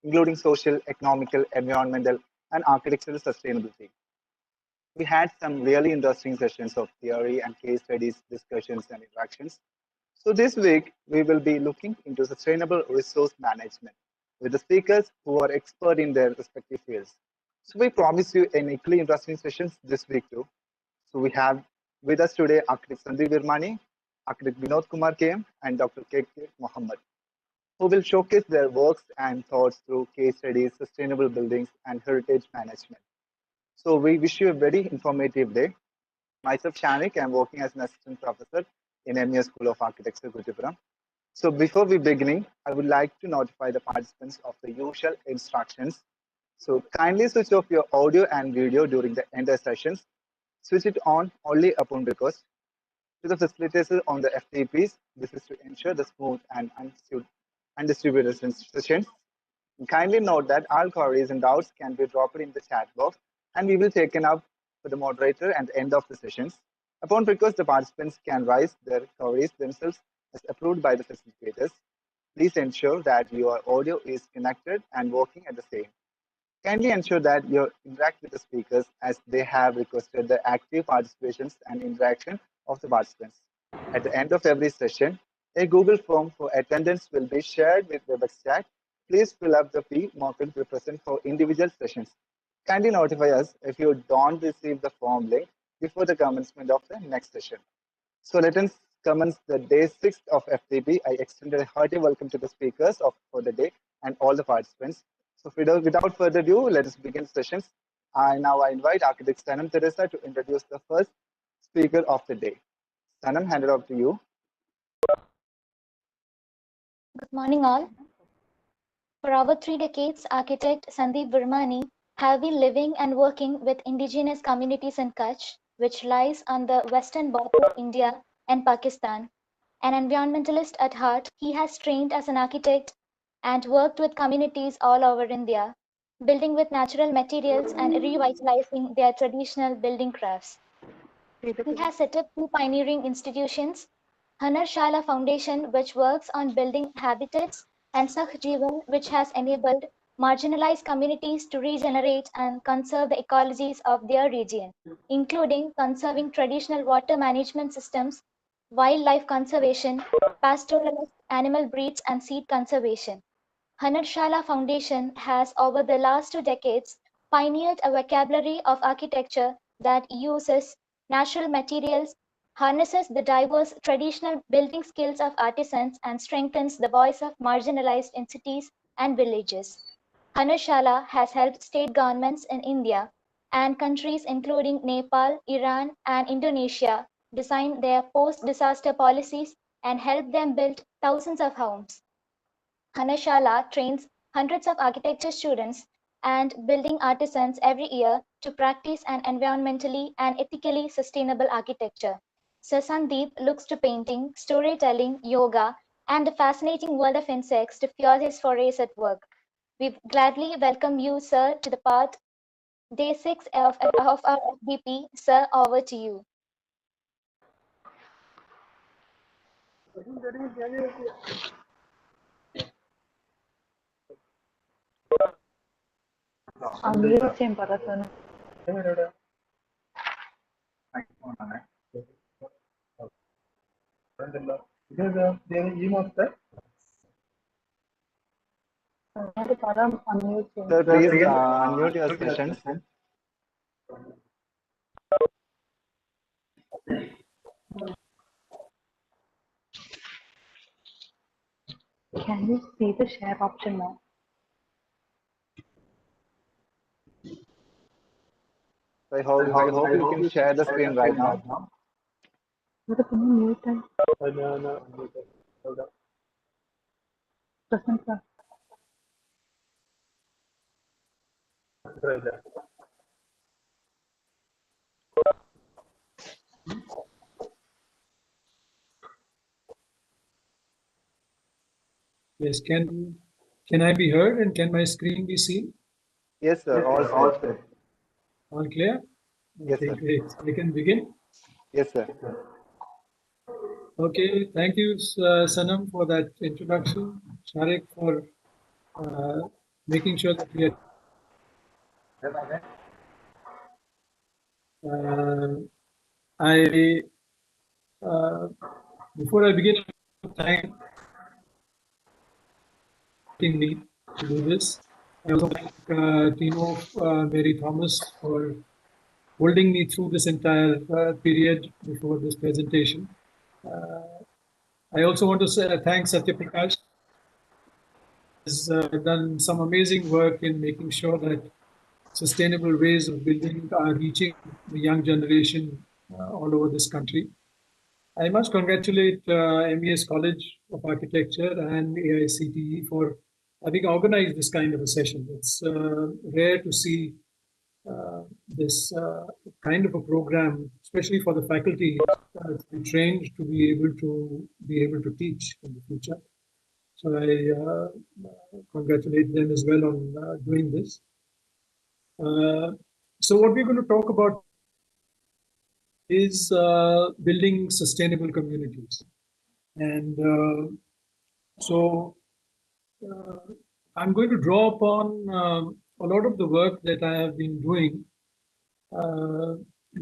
including social, economical, environmental, and architectural sustainability. We had some really interesting sessions of theory and case studies, discussions, and interactions. So this week, we will be looking into sustainable resource management with the speakers who are expert in their respective fields. So we promise you an equally interesting sessions this week too. So we have with us today Architect Sandeep Virmani, Architect Vinod Kumar KM, and Dr. K.K. Mohammed, who will showcase their works and thoughts through case studies, sustainable buildings, and heritage management. So we wish you a very informative day. Myself, Shanik, I'm working as an assistant professor in MES School of Architecture, Kutttippuram. So before we beginning, I would like to notify the participants of the usual instructions. So kindly switch off your audio and video during the entire sessions. Switch it on only upon request. To the facilitators on the FTPs, this is to ensure the smooth and undistributed sessions. Kindly note that all queries and doubts can be dropped in the chat box and we will take it up for the moderator at the end of the sessions. Upon request, the participants can raise their queries themselves as approved by the facilitators. Please ensure that your audio is connected and working at the same. Kindly ensure that you interact with the speakers as they have requested the active participations and interaction of the participants. At the end of every session, a Google form for attendance will be shared with Webex chat. Please fill up the fee market represent for individual sessions. Kindly notify us if you don't receive the form link before the commencement of the next session. So let us commence the day 6 of FTP. I extended a hearty welcome to the speakers for the day and all the participants. So without further ado, let us begin sessions. I invite Architect Sanam Teresa to introduce the first speaker of the day. Sanam, hand it over to you. Good morning, all. For over 3 decades, architect Sandeep Virmani have been living and working with indigenous communities in Kutch, which lies on the western border of India and Pakistan. An environmentalist at heart, he has trained as an architect and worked with communities all over India, building with natural materials and revitalizing their traditional building crafts. He has set up 2 pioneering institutions, Shala Foundation, which works on building habitats, and Sahjeevan, which has enabled marginalized communities to regenerate and conserve the ecologies of their region, including conserving traditional water management systems, wildlife conservation, pastoralist animal breeds, and seed conservation. Shala Foundation has, over the last 2 decades, pioneered a vocabulary of architecture that uses natural materials, harnesses the diverse traditional building skills of artisans, and strengthens the voice of marginalized in cities and villages. Shala has helped state governments in India and countries including Nepal, Iran, and Indonesia design their post-disaster policies and help them build thousands of homes. Shala trains hundreds of architecture students and building artisans every year to practice an environmentally and ethically sustainable architecture. Sir Sandeep looks to painting, storytelling, yoga, and the fascinating world of insects to fuel his forays at work. We gladly welcome you, sir, to the part day 6 of our FDP. Sir, over to you. Sir, please unmute your sessions. Can you see the share option now? I hope you can share the screen right now. What can you mute them? Doesn't work. Yes, can I be heard and can my screen be seen? Yes, sir. All set. All clear? Yes, okay, sir. great. We can begin. Yes, sir. Okay, thank you, Sanam, for that introduction. Sharik for making sure that we are. Before I begin, thank me to do this. I also thank Tino, Mary Thomas for holding me through this entire period before this presentation. I also want to thank Satyaprakash. Has done some amazing work in making sure that sustainable ways of building are reaching the young generation all over this country. I must congratulate MES College of Architecture and AICTE for having organized this kind of a session. It's rare to see this kind of a program, especially for the faculty to be trained to be able to teach in the future. So I congratulate them as well on doing this. So what we're going to talk about is building sustainable communities. And so I'm going to draw upon a lot of the work that I have been doing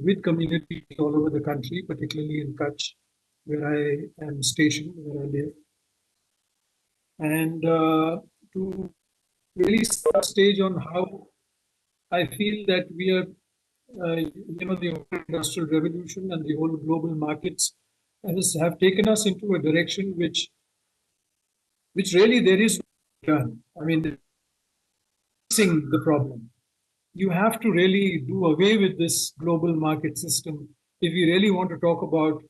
with communities all over the country, particularly in Kutch, where I am stationed, where I live. And to really set a stage on how I feel that we are, the industrial revolution and the whole global markets have taken us into a direction which really there is no return. I mean, fixing the problem. You have to really do away with this global market system if we really want to talk about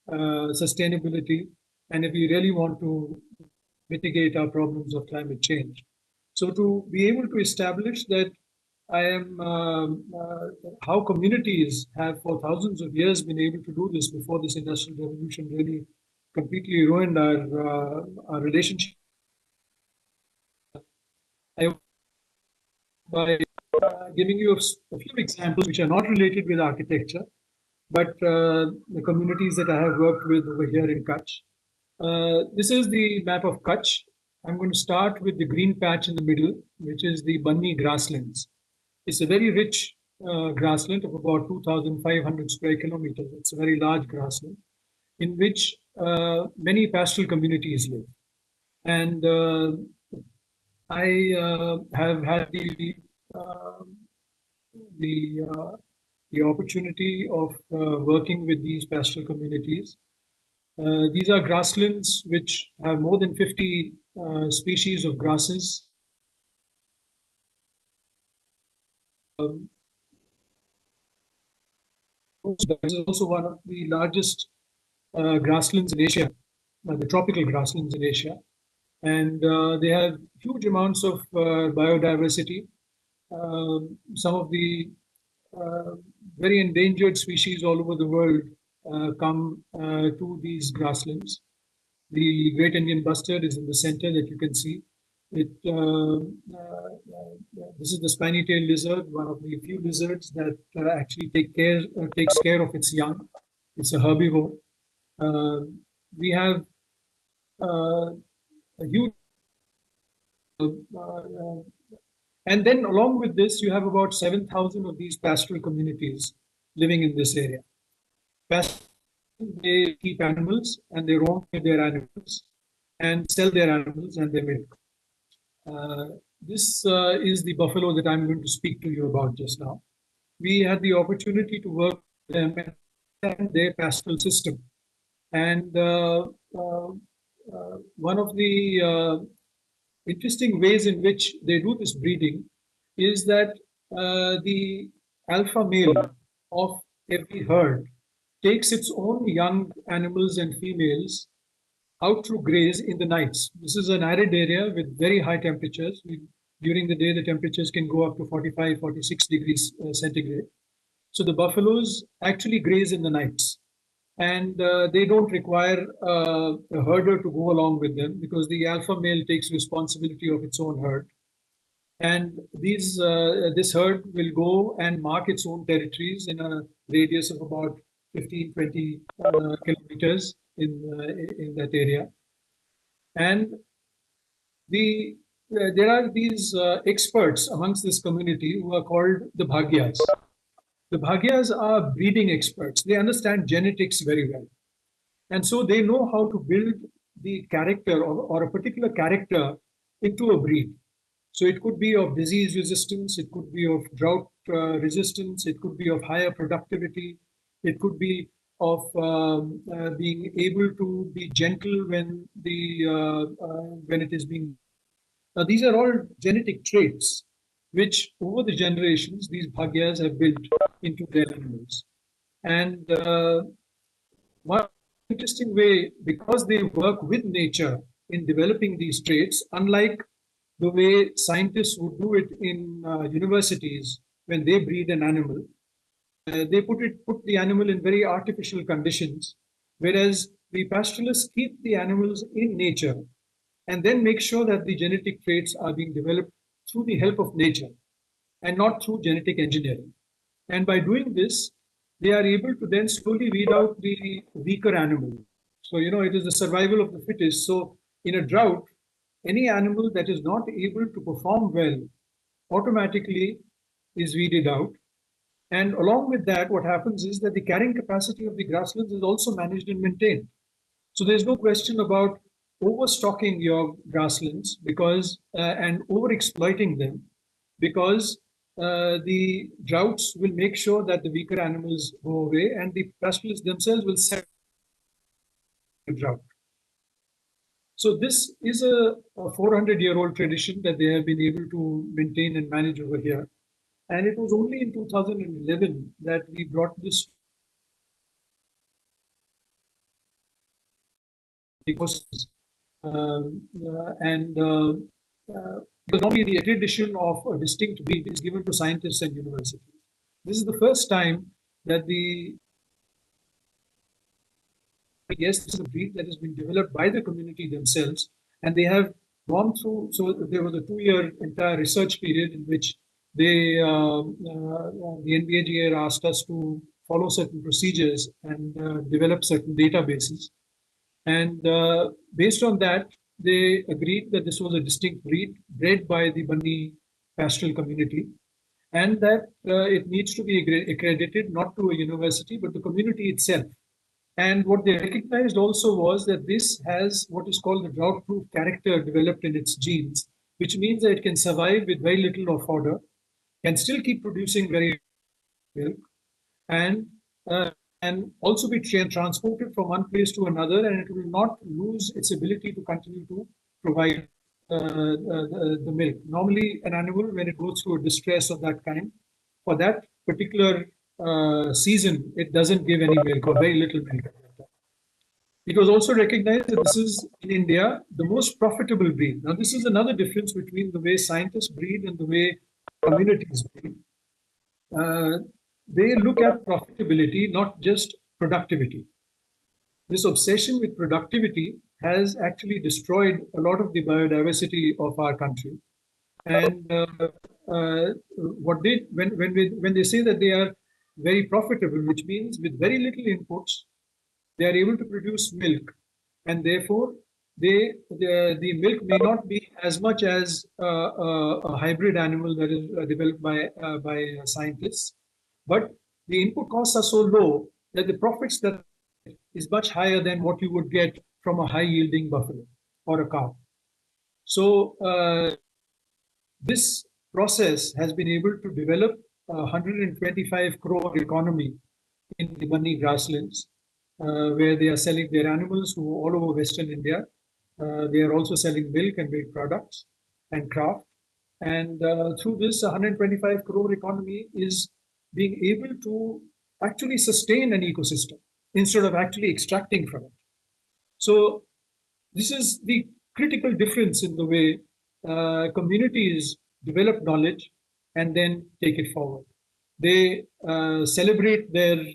sustainability and if we really want to mitigate our problems of climate change. So to be able to establish that I am how communities have for thousands of years been able to do this before this industrial revolution really completely ruined our relationship. By giving you a few examples which are not related with architecture, but the communities that I have worked with over here in Kutch. This is the map of Kutch. I'm going to start with the green patch in the middle, which is the Banni grasslands. It's a very rich grassland of about 2,500 square kilometers. It's a very large grassland in which many pastoral communities live. And I have had the opportunity of working with these pastoral communities. These are grasslands which have more than 50 species of grasses. This is also one of the largest grasslands in Asia, the tropical grasslands in Asia. And they have huge amounts of biodiversity. Some of the very endangered species all over the world come to these grasslands. The Great Indian Bustard is in the center that you can see. This is the spiny-tailed lizard, one of the few lizards that actually takes care of its young. It's a herbivore. We have a huge and then along with this, you have about 7,000 of these pastoral communities living in this area. They keep animals and they roam with their animals and sell their animals and their milk. This is the buffalo that I'm going to speak to you about just now. We had the opportunity to work with them and their pastoral system. And one of the interesting ways in which they do this breeding is that the alpha male of every herd takes its own young animals and females out to graze in the nights. This is an arid area with very high temperatures. During the day, the temperatures can go up to 45, 46 degrees centigrade. So the buffaloes actually graze in the nights. And they don't require a herder to go along with them because the alpha male takes responsibility of its own herd. And this herd will go and mark its own territories in a radius of about 15, 20 kilometers in that area. And the there are these experts amongst this community who are called the Bhagyas. The Bhagyas are breeding experts. They understand genetics very well. And so they know how to build the character or a particular character into a breed. So it could be of disease resistance, it could be of drought resistance, it could be of higher productivity, it could be of being able to be gentle when it is being. Now these are all genetic traits which over the generations these bhagyas have built into their animals. And one interesting way, because they work with nature in developing these traits, unlike the way scientists would do it in universities when they breed an animal, they put the animal in very artificial conditions, whereas the pastoralists keep the animals in nature and then make sure that the genetic traits are being developed through the help of nature and not through genetic engineering. And by doing this, they are able to then slowly weed out the weaker animal. So, it is the survival of the fittest. So, in a drought, any animal that is not able to perform well automatically is weeded out. And along with that, what happens is that the carrying capacity of the grasslands is also managed and maintained. So there's no question about overstocking your grasslands and over-exploiting them, because the droughts will make sure that the weaker animals go away and the pastoralists themselves will set the drought. So this is a 400-year-old tradition that they have been able to maintain and manage over here. And it was only in 2011 that we brought this because normally the accreditation of a distinct breed is given to scientists and universities. This is the first time that this is a breed that has been developed by the community themselves, and they have gone through. So there was a 2-year entire research period in which the NBAGA asked us to follow certain procedures and develop certain databases. And based on that, they agreed that this was a distinct breed bred by the Bunny pastoral community, and that it needs to be accredited not to a university, but the community itself. And what they recognized also was that this has what is called the drought-proof character developed in its genes, which means that it can survive with very little of fodder, can still keep producing very milk, and also be transported from one place to another, and it will not lose its ability to continue to provide the milk. Normally, an animal, when it goes through a distress of that kind, for that particular season, it doesn't give any milk or very little milk. It was also recognized that this is, in India, the most profitable breed. Now, this is another difference between the way scientists breed and the way communities breed. They look at profitability, not just productivity. This obsession with productivity has actually destroyed a lot of the biodiversity of our country. And when they say that they are very profitable, which means with very little inputs, they are able to produce milk, and therefore the milk may not be as much as a hybrid animal that is developed by scientists, but the input costs are so low that the profits that is much higher than what you would get from a high-yielding buffalo or a cow. So this process has been able to develop a 125 crore economy in the Bunny grasslands, where they are selling their animals to all over Western India. They are also selling milk and milk products and craft. And through this 125 crore economy is being able to actually sustain an ecosystem instead of actually extracting from it. So this is the critical difference in the way communities develop knowledge and then take it forward. They celebrate the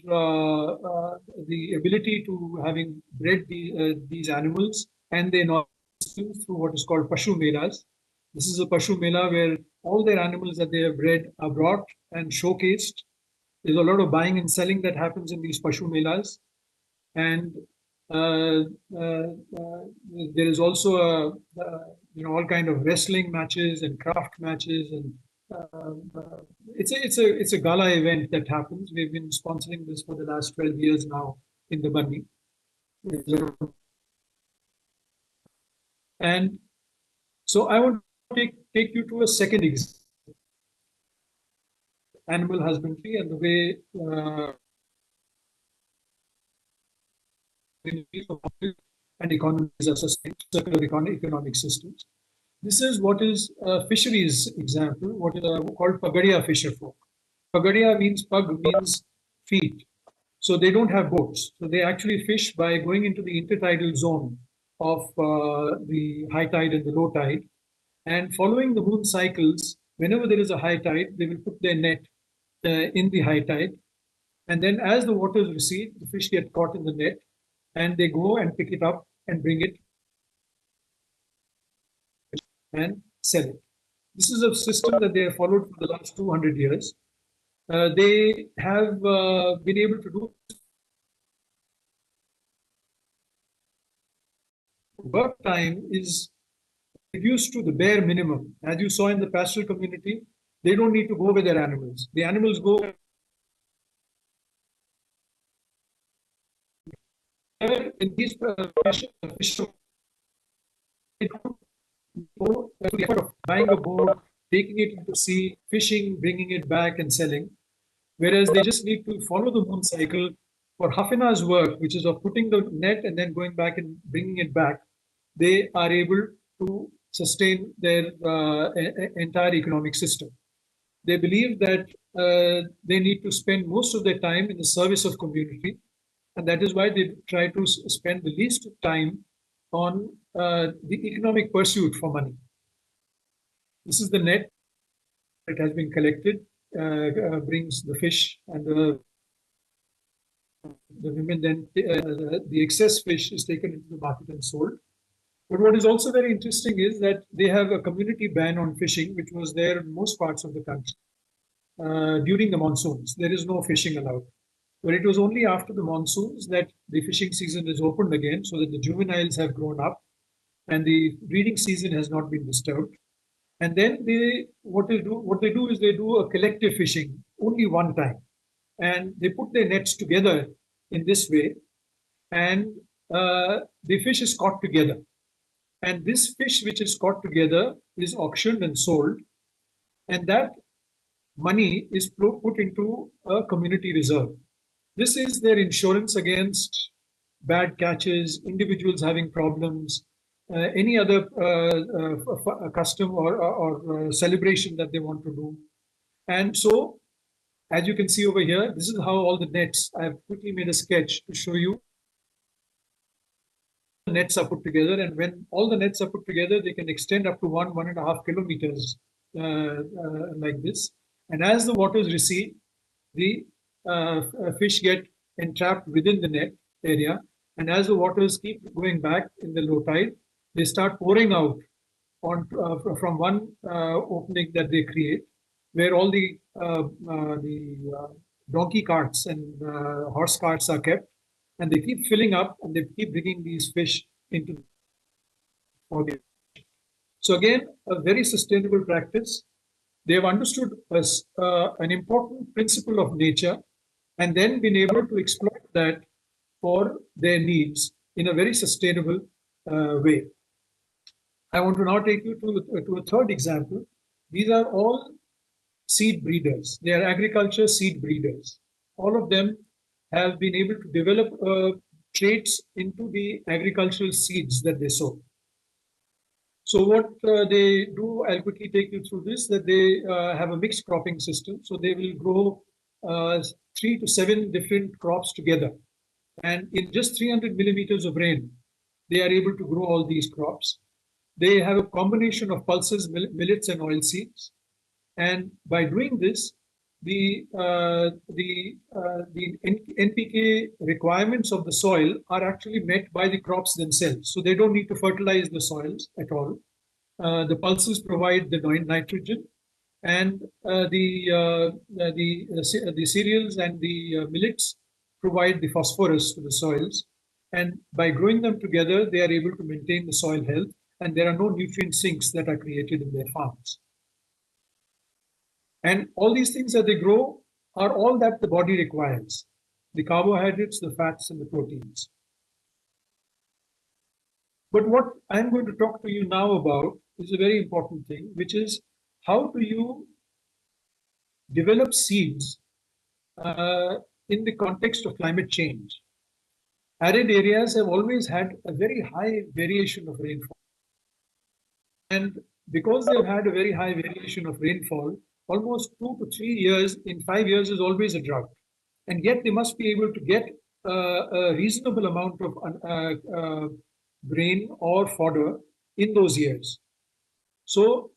ability to having bred these animals, and they know through what is called Pashu Melas. This is a Pashu Mela where all their animals that they have bred are brought and showcased. There's a lot of buying and selling that happens in these Pashu Melas. And there is also all kind of wrestling matches and craft matches, and it's a gala event that happens. We've been sponsoring this for the last 12 years now in the Bunny. And so I want to take you to a second example, animal husbandry and the way and economies are sustained, circular economic systems. This is what is a fisheries example, what is called Pagadia fisher folk. Pagadia means, pug means feet. So they don't have boats. So they actually fish by going into the intertidal zone of the high tide and the low tide. And following the moon cycles, whenever there is a high tide, they will put their net in the high tide. And then as the waters recede, the fish get caught in the net and they go and pick it up and bring it and sell it. This is a system that they have followed for the last 200 years. They have been able to do work time is reduced to the bare minimum. As you saw in the pastoral community, they don't need to go with their animals. The animals go in these fish, they don't go to the effort of buying a boat, taking it into sea, fishing, bringing it back and selling. Whereas they just need to follow the moon cycle for half an hour's work, which is of putting the net and then going back and bringing it back. They are able to sustain their entire economic system. They believe that they need to spend most of their time in the service of community. And that is why they try to spend the least time on the economic pursuit for money. This is the net that has been collected, brings the fish, and the women then, the excess fish is taken into the market and sold. But what is also very interesting is that they have a community ban on fishing, which was there in most parts of the country. During the monsoons, there is no fishing allowed. But it was only after the monsoons that the fishing season is opened again, so that the juveniles have grown up and the breeding season has not been disturbed. And then what they do is they do a collective fishing only one time, and they put their nets together in this way, and the fish is caught together. And this fish which is caught together is auctioned and sold, and that money is put into a community reserve. This is their insurance against bad catches, individuals having problems, any other custom or celebration that they want to do. And so, as you can see over here, this is how all the nets, I have quickly made a sketch to show you. The nets are put together, and when all the nets are put together, they can extend up to 1.5 kilometers like this. And as the waters recede, the fish get entrapped within the net area, and as the waters keep going back in the low tide, they start pouring out from one opening that they create, where all the donkey carts and horse carts are kept, and they keep filling up, and they keep bringing these fish into the. So again, a very sustainable practice. They have understood an important principle of nature, and then been able to exploit that for their needs in a very sustainable way. I want to now take you to a third example. These are all seed breeders. They are agriculture seed breeders. All of them have been able to develop traits into the agricultural seeds that they sow. So what they do, I'll quickly take you through this, that they have a mixed cropping system. So they will grow 3 to 7 different crops together. And in just 300 millimeters of rain, they are able to grow all these crops. They have a combination of pulses, millets, and oilseeds. And by doing this, the NPK requirements of the soil are actually met by the crops themselves. So they don't need to fertilize the soils at all. The pulses provide the nitrogen, and the cereals and the millets provide the phosphorus to the soils. And by growing them together, they are able to maintain the soil health and there are no nutrient sinks that are created in their farms. And all these things that they grow are all that the body requires: the carbohydrates, the fats, and the proteins. But what I'm going to talk to you now about is a very important thing, which is how do you develop seeds in the context of climate change. Arid areas have always had a very high variation of rainfall. And because they've had a very high variation of rainfall, almost 2 to 3 years in 5 years is always a drought. And yet they must be able to get a reasonable amount of grain or fodder in those years. So,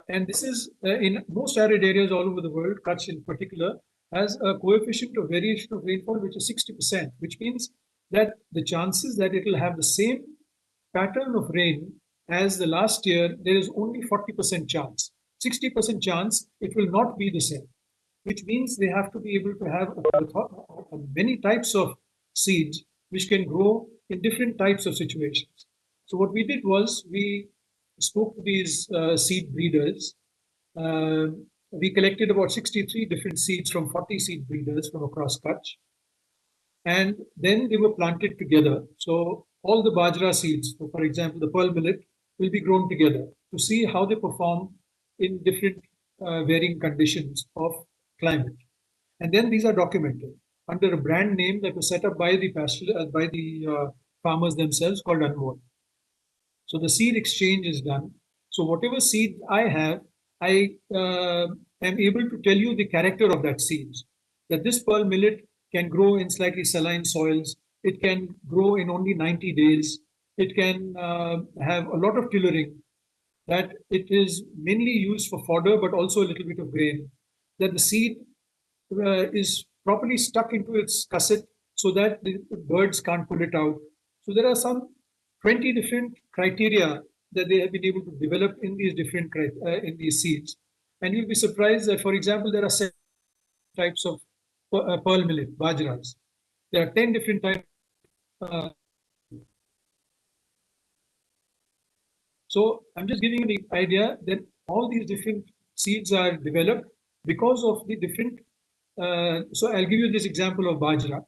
and this is in most arid areas all over the world, Kutch in particular, has a coefficient of variation of rainfall which is 60%, which means that the chances that it will have the same pattern of rain as the last year, there is only 40% chance. 60% chance it will not be the same, which means they have to be able to have many types of seeds which can grow in different types of situations. So what we did was we spoke to these seed breeders. We collected about 63 different seeds from 40 seed breeders from across Kutch. And then they were planted together. So all the bajra seeds, so for example, the pearl millet, will be grown together to see how they perform in different varying conditions of climate. And then these are documented under a brand name that was set up by the farmers themselves called Anmol. So the seed exchange is done. So whatever seed I have, I am able to tell you the character of that seed. That this pearl millet can grow in slightly saline soils. It can grow in only 90 days. It can have a lot of tillering. That it is mainly used for fodder, but also a little bit of grain. That the seed is properly stuck into its cassette so that the birds can't pull it out. So there are some 20 different criteria that they have been able to develop in these different in these seeds. And you'll be surprised that, for example, there are 7 types of pearl millet, bajras. There are 10 different types. So I'm just giving you the idea that all these different seeds are developed because of the different. So I'll give you this example of bajra,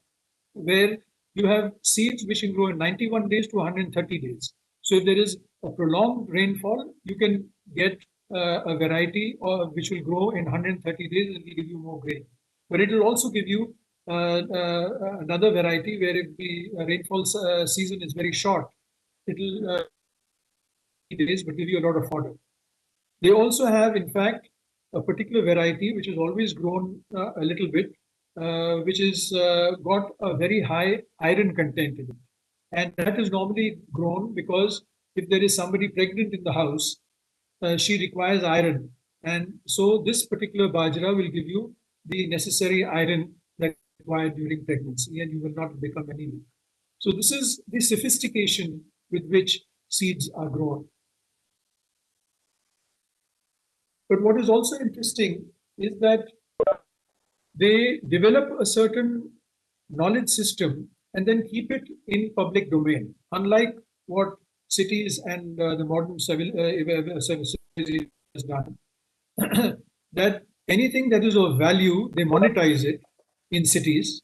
where you have seeds which can grow in 91 days to 130 days. So if there is a prolonged rainfall, you can get a variety which will grow in 130 days and will give you more grain. But it will also give you another variety where if the rainfall season is very short, it will days but give you a lot of fodder. They also have, in fact, a particular variety which has always grown a little bit, which is got a very high iron content in it. And that is normally grown because if there is somebody pregnant in the house, she requires iron. And so this particular bajra will give you the necessary iron that is required during pregnancy, and you will not become anemic. So this is the sophistication with which seeds are grown. But what is also interesting is that they develop a certain knowledge system and then keep it in public domain, unlike what cities and the modern civilization has done. That anything that is of value, they monetize it in cities,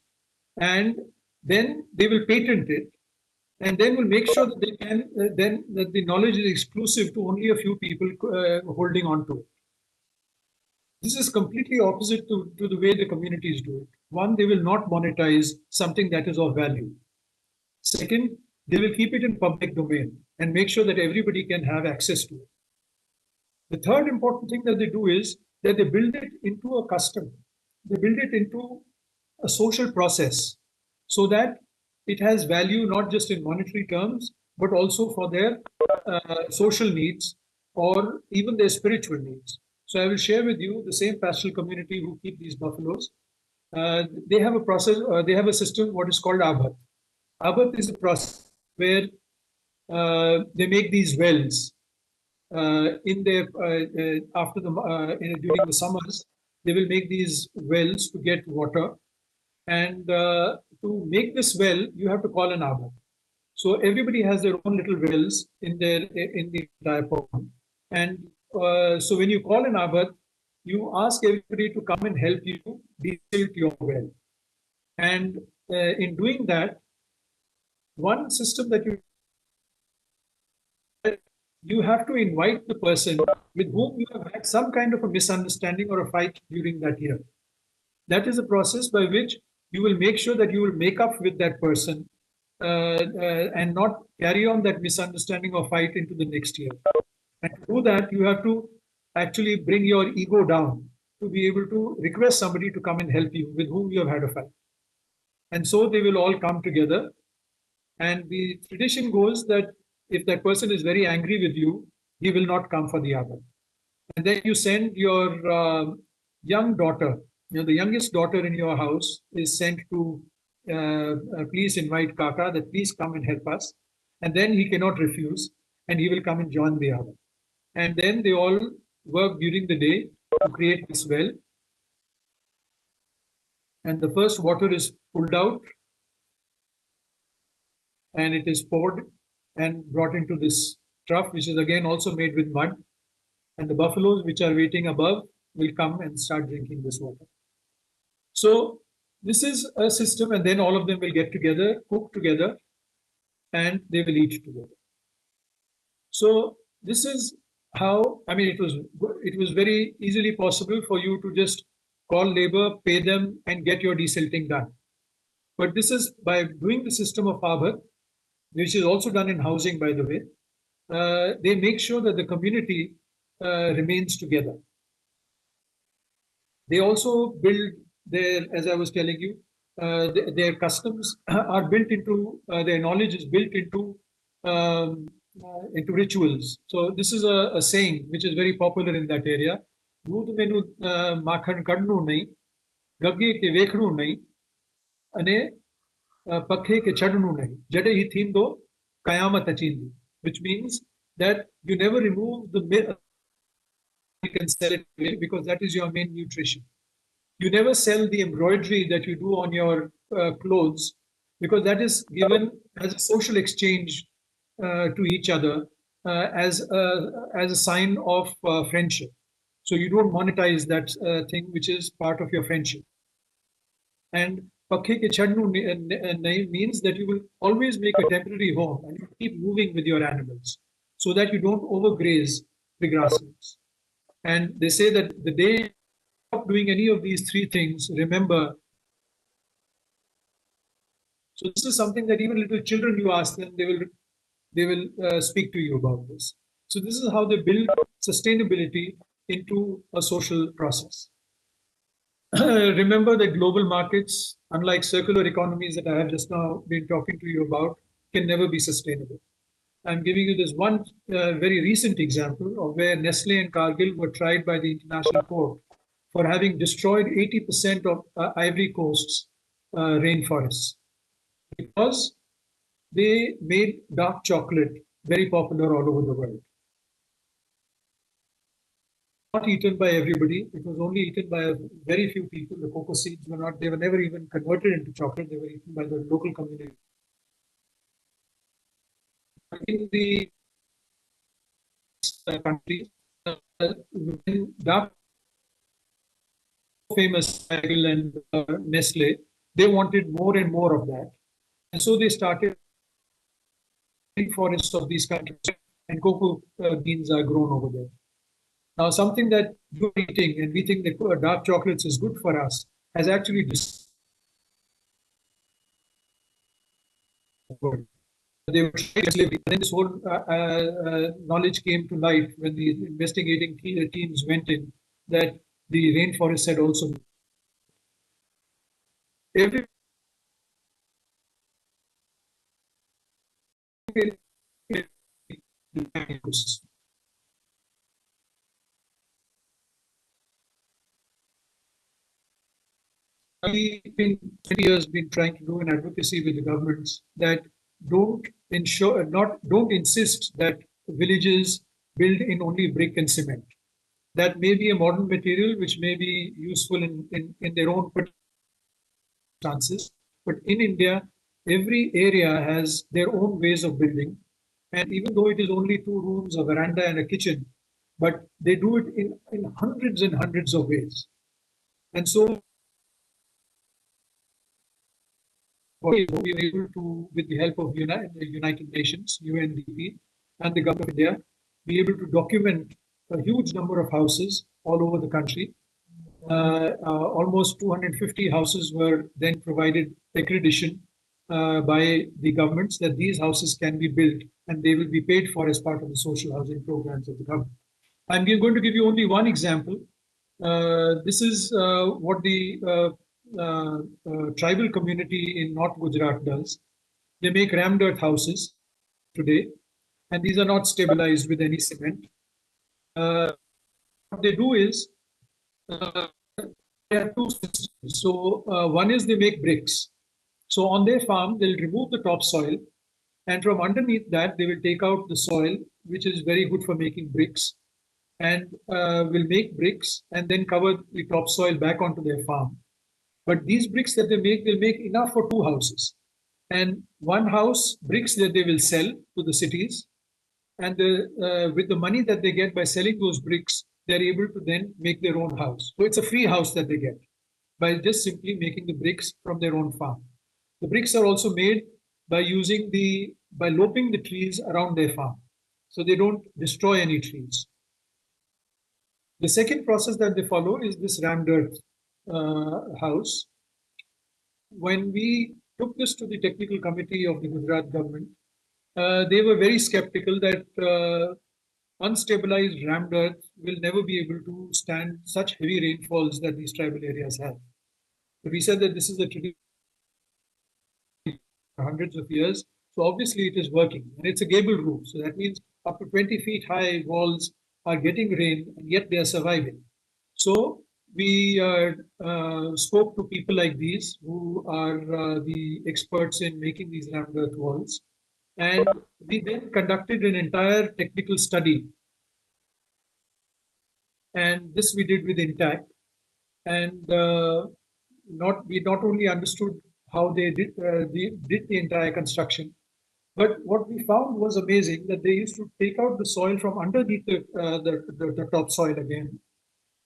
and then they will patent it, and then will make sure that they can then that the knowledge is exclusive to only a few people holding on to it. This is completely opposite to the way the communities do it. One, they will not monetize something that is of value. Second, they will keep it in public domain and make sure that everybody can have access to it. The third important thing that they do is that they build it into a custom. They build it into a social process so that it has value not just in monetary terms, but also for their social needs or even their spiritual needs. So I will share with you the same pastoral community who keep these buffaloes. They have a process, they have a system, what is called abhat. Abhat is a process where they make these wells in their after the during the summers. They will make these wells to get water, and to make this well, you have to call an abhat. So everybody has their own little wells in the entire pond. And so when you call an abat, you ask everybody to come and help you desilt your well. And in doing that, one system that you have to invite the person with whom you have had some kind of a misunderstanding or a fight during that year. That is a process by which you will make sure that you will make up with that person and not carry on that misunderstanding or fight into the next year. And to do that, you have to actually bring your ego down to be able to request somebody to come and help you with whom you have had a fight. And so they will all come together. And the tradition goes that if that person is very angry with you, he will not come for the abat. And then you send your young daughter, the youngest daughter in your house is sent to please invite Kaka, that please come and help us. And then he cannot refuse and he will come and join the abat. And then they all work during the day to create this well. And the first water is pulled out and it is poured and brought into this trough, which is again also made with mud. And the buffaloes which are waiting above will come and start drinking this water. So this is a system, and then all of them will get together, cook together, and they will eat together. So this is how, I mean, it was very easily possible for you to just call labor, pay them, and get your desilting done. But this is by doing the system of abat, which is also done in housing, by the way, they make sure that the community remains together. They also build their, as I was telling you, their customs are built into, their knowledge is built into rituals. So this is a saying which is very popular in that area. Doodh menu makhan kadnu nahi, gagge ke vekhnu nahi, ane pakhe ke chadnu nahi. Jade hi thindo kayamat achindi, which means that you never remove the milk. You can sell it away because that is your main nutrition. You never sell the embroidery that you do on your clothes because that is given as a social exchange to each other as a sign of friendship. So you don't monetize that thing which is part of your friendship. And pakhe ke chadnu means that you will always make a temporary home and you keep moving with your animals so that you don't overgraze the grasslands. And they say that the day you stop doing any of these three things, remember. So this is something that even little children, you ask them, they will speak to you about this. So this is how they build sustainability into a social process. Remember that global markets, unlike circular economies that I have just now been talking to you about, can never be sustainable. I'm giving you this one very recent example of where Nestle and Cargill were tried by the International Court for having destroyed 80% of Ivory Coast's rainforests because they made dark chocolate very popular all over the world. Not eaten by everybody. It was only eaten by very few people. The cocoa seeds were not, they were never even converted into chocolate. They were eaten by the local community. In the countries, dark famous Cargill and Nestle, they wanted more and more of that. And so they started forests of these countries and cocoa beans are grown over there. Now, something that you're eating and we think that dark chocolates is good for us has actually they were slavery. And then this whole knowledge came to light when the investigating teams went in that the rainforest had also every I've been 20 years been trying to do an advocacy with the governments that don't insist that villages build in only brick and cement. That may be a modern material which may be useful in their own circumstances. But in India, every area has their own ways of building. And even though it is only 2 rooms, a veranda and a kitchen, but they do it in hundreds and hundreds of ways. And so we were able to, with the help of the United Nations, UNDP, and the government of India, be able to document a huge number of houses all over the country. Almost 250 houses were then provided accreditation by the governments that these houses can be built and they will be paid for as part of the social housing programs of the government. I'm going to give you only one example. This is what the tribal community in North Gujarat does. They make rammed earth houses today, and these are not stabilized with any cement. What they do is there are two systems. So one is they make bricks. So on their farm, they'll remove the topsoil, and from underneath that, they will take out the soil, which is very good for making bricks, and will make bricks and then cover the topsoil back onto their farm. But these bricks that they make, they'll make enough for 2 houses. And one house, bricks that they will sell to the cities, and with the money that they get by selling those bricks, they're able to then make their own house. So it's a free house that they get by just simply making the bricks from their own farm. The bricks are also made by lopping the trees around their farm, so they don't destroy any trees. The second process that they follow is this rammed earth house. When we took this to the technical committee of the Gujarat government, they were very skeptical that unstabilized rammed earth will never be able to stand such heavy rainfalls that these tribal areas have. But we said that this is a tradition for hundreds of years, so obviously it is working. And it's a gable roof, so that means up to 20 feet high walls are getting rain, and yet they are surviving. So we spoke to people like these who are the experts in making these rammed earth walls. And we then conducted an entire technical study. And this we did with Intact. And we not only understood how they did the entire construction, but what we found was amazing, that they used to take out the soil from underneath the topsoil again.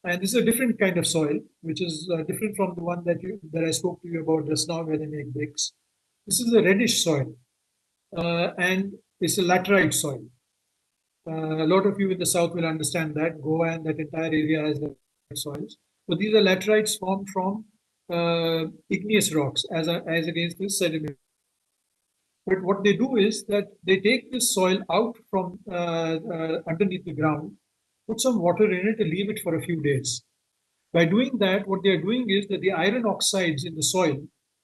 And this is a different kind of soil, which is different from the one that I spoke to you about just now, where they make bricks. This is a reddish soil, and it's a laterite soil. A lot of you in the south will understand that Goa and that entire area has laterite soils. But these are laterites formed from igneous rocks, as against this sediment. But what they do is that they take this soil out from underneath the ground, put some water in it and leave it for a few days. By doing that, what they are doing is that the iron oxides in the soil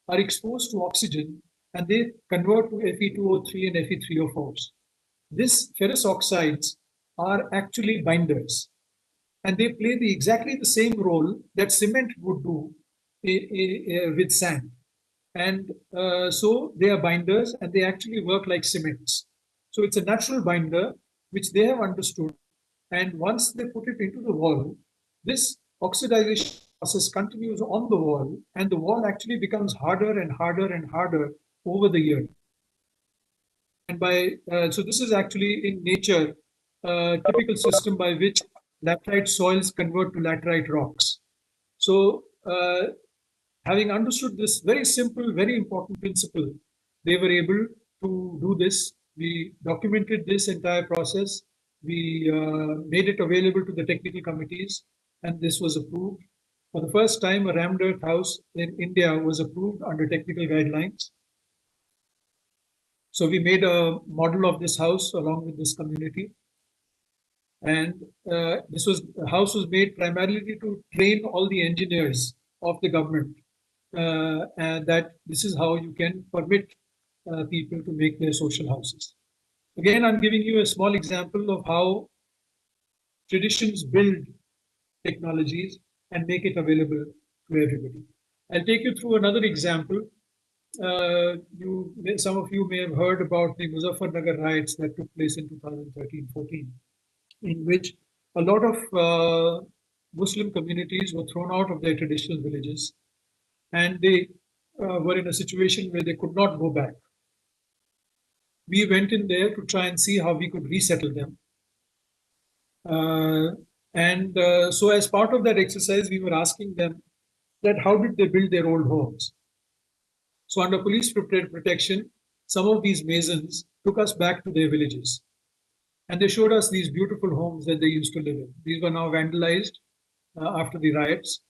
are exposed to oxygen, and they convert to Fe2O3 and Fe3O4s. These ferrous oxides are actually binders, and they play exactly the same role that cement would do with sand. And so they are binders, and they actually work like cements. So it's a natural binder, which they have understood. And once they put it into the wall, this oxidization process continues on the wall, and the wall actually becomes harder and harder and harder over the year. And so this is actually in nature a typical system by which laterite soils convert to laterite rocks. So having understood this very simple, very important principle, they were able to do this. We documented this entire process. We made it available to the technical committees, and this was approved. For the first time, a rammed earth house in India was approved under technical guidelines. So we made a model of this house along with this community. And the house was made primarily to train all the engineers of the government, and that this is how you can permit people to make their social houses. Again, I'm giving you a small example of how traditions build technologies and make it available to everybody. I'll take you through another example. Some of you may have heard about the Muzaffarnagar riots that took place in 2013-14, in which a lot of Muslim communities were thrown out of their traditional villages, and they were in a situation where they could not go back. We went in there to try and see how we could resettle them. So as part of that exercise, we were asking them that how did they build their old homes? So under police protection, some of these masons took us back to their villages. And they showed us these beautiful homes that they used to live in. These were now vandalized after the riots.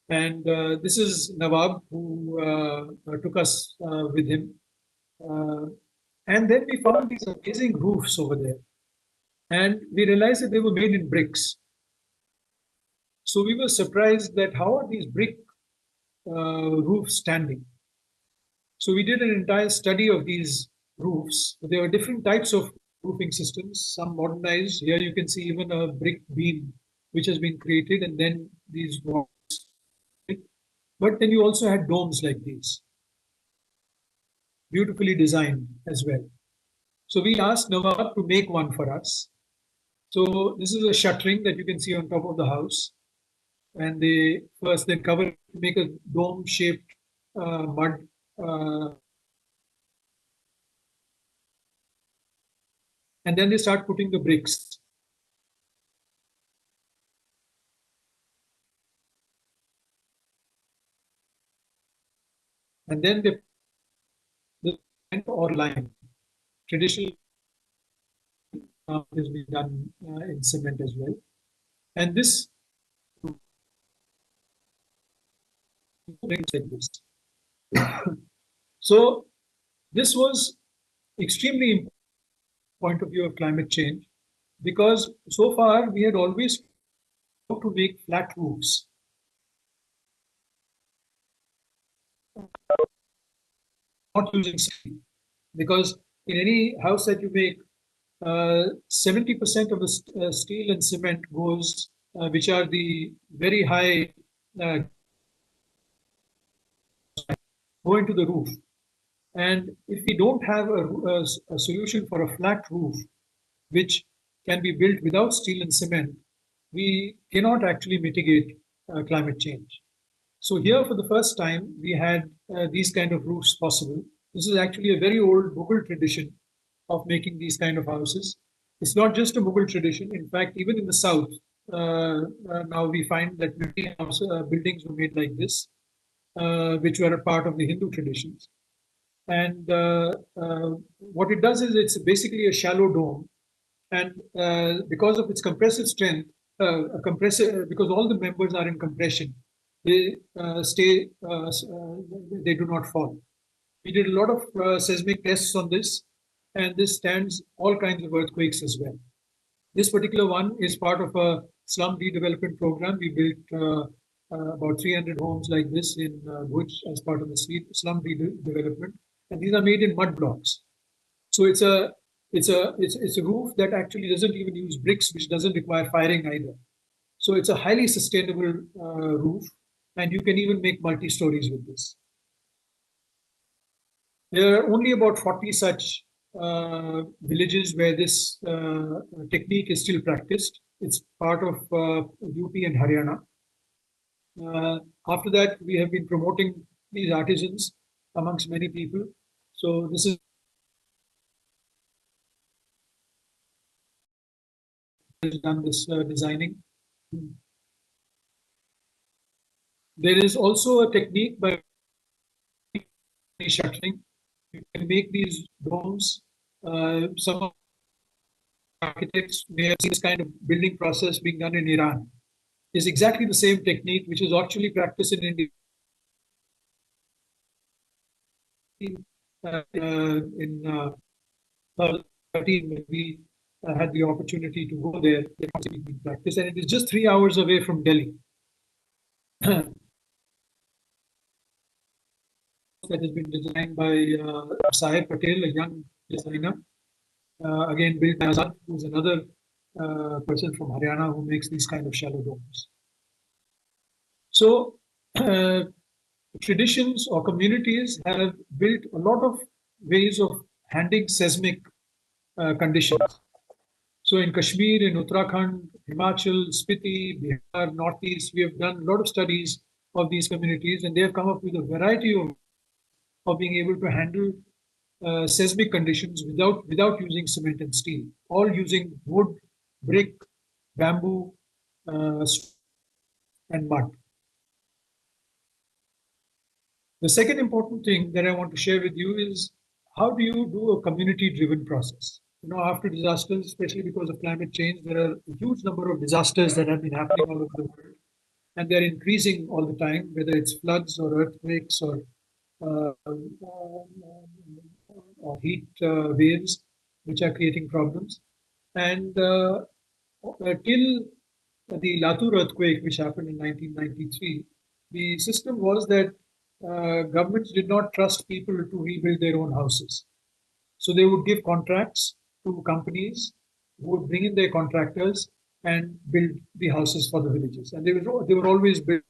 And this is Nawab, who took us with him. And then we found these amazing roofs over there. And we realized that they were made in bricks. So we were surprised that how are these brick roofs standing? So we did an entire study of these roofs. There were different types of roofing systems, some modernized. Here you can see even a brick beam which has been created, and then these walls. But then you also had domes like these, beautifully designed as well. So we asked Nawab to make one for us. So this is a shuttering that you can see on top of the house. And they first then make a dome-shaped mud and then they start putting the bricks. And then they the or line. Traditionally has been done in cement as well. And this like this. So this was extremely important point of view of climate change, because so far we had always to make flat roofs. Not using steel, because in any house that you make, 70% of the steel and cement goes, which are the very high, go into the roof. And if we don't have a solution for a flat roof, which can be built without steel and cement, we cannot actually mitigate climate change. So here for the first time, we had these kind of roofs possible. This is actually a very old Mughal tradition of making these kind of houses. It's not just a Mughal tradition. In fact, even in the south, now we find that many buildings were made like this, which were a part of the Hindu traditions. And what it does is it's basically a shallow dome. And because of its compressive strength, because all the members are in compression, they stay, they do not fall. We did a lot of seismic tests on this, and this stands all kinds of earthquakes as well. This particular one is part of a slum redevelopment program. We built about 300 homes like this in Bhuj as part of the slum redevelopment, and these are made in mud blocks. So it's a roof that actually doesn't even use bricks, which doesn't require firing either. So it's a highly sustainable roof, and you can even make multi-stories with this. There are only about 40 such villages where this technique is still practiced. It's part of UP and Haryana. After that, we have been promoting these artisans amongst many people. So this is done this designing. There is also a technique by shuttering. You can make these domes. Some architects may have seen this kind of building process being done in Iran. It's exactly the same technique which is actually practiced in India. In 2013, when we had the opportunity to go there, practice, and it is just 3 hours away from Delhi. That has been designed by Sahib Patel, a young designer. Again, built by Azad, who's another person from Haryana who makes these kind of shallow domes. So, traditions or communities have built a lot of ways of handling seismic conditions. So in Kashmir, in Uttarakhand, Himachal, Spiti, Bihar, Northeast, we have done a lot of studies of these communities, and they have come up with a variety of being able to handle seismic conditions without using cement and steel, all using wood, brick, bamboo, and mud. The second important thing that I want to share with you is how do you do a community-driven process? After disasters, especially because of climate change, there are a huge number of disasters that have been happening all over the world, and they're increasing all the time, whether it's floods or earthquakes or heat waves, which are creating problems. And till the Latur earthquake, which happened in 1993, the system was that governments did not trust people to rebuild their own houses. So they would give contracts to companies who would bring in their contractors and build the houses for the villages. And they were always built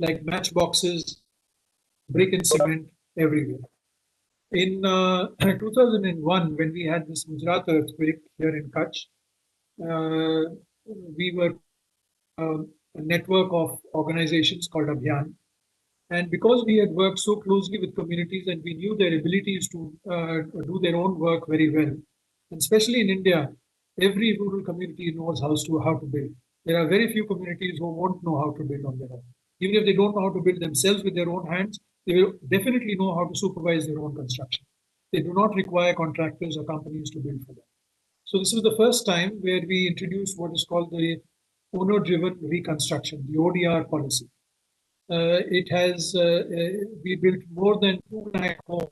like matchboxes, brick and cement everywhere. In 2001, when we had this Gujarat earthquake here in Kutch, we were a network of organizations called Abhiyan. And because we had worked so closely with communities and we knew their abilities to do their own work very well, and especially in India, every rural community knows how to build. There are very few communities who won't know how to build on their own. Even if they don't know how to build themselves with their own hands, they will definitely know how to supervise their own construction. They do not require contractors or companies to build for them. So this was the first time where we introduced what is called the owner-driven reconstruction, the ODR policy. We built more than 2 lakh homes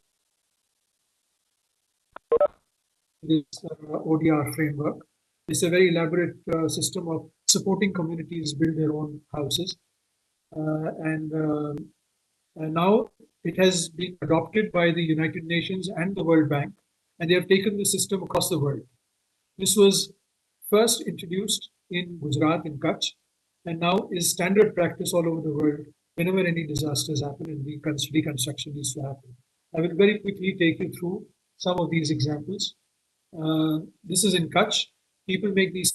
in this ODR framework. It's a very elaborate system of supporting communities build their own houses. And now it has been adopted by the United Nations and the World Bank, and they have taken the system across the world. This was first introduced in Gujarat, in Kutch, and now is standard practice all over the world whenever any disasters happen and reconstruction needs to happen. I will very quickly take you through some of these examples. This is in Kutch. People make these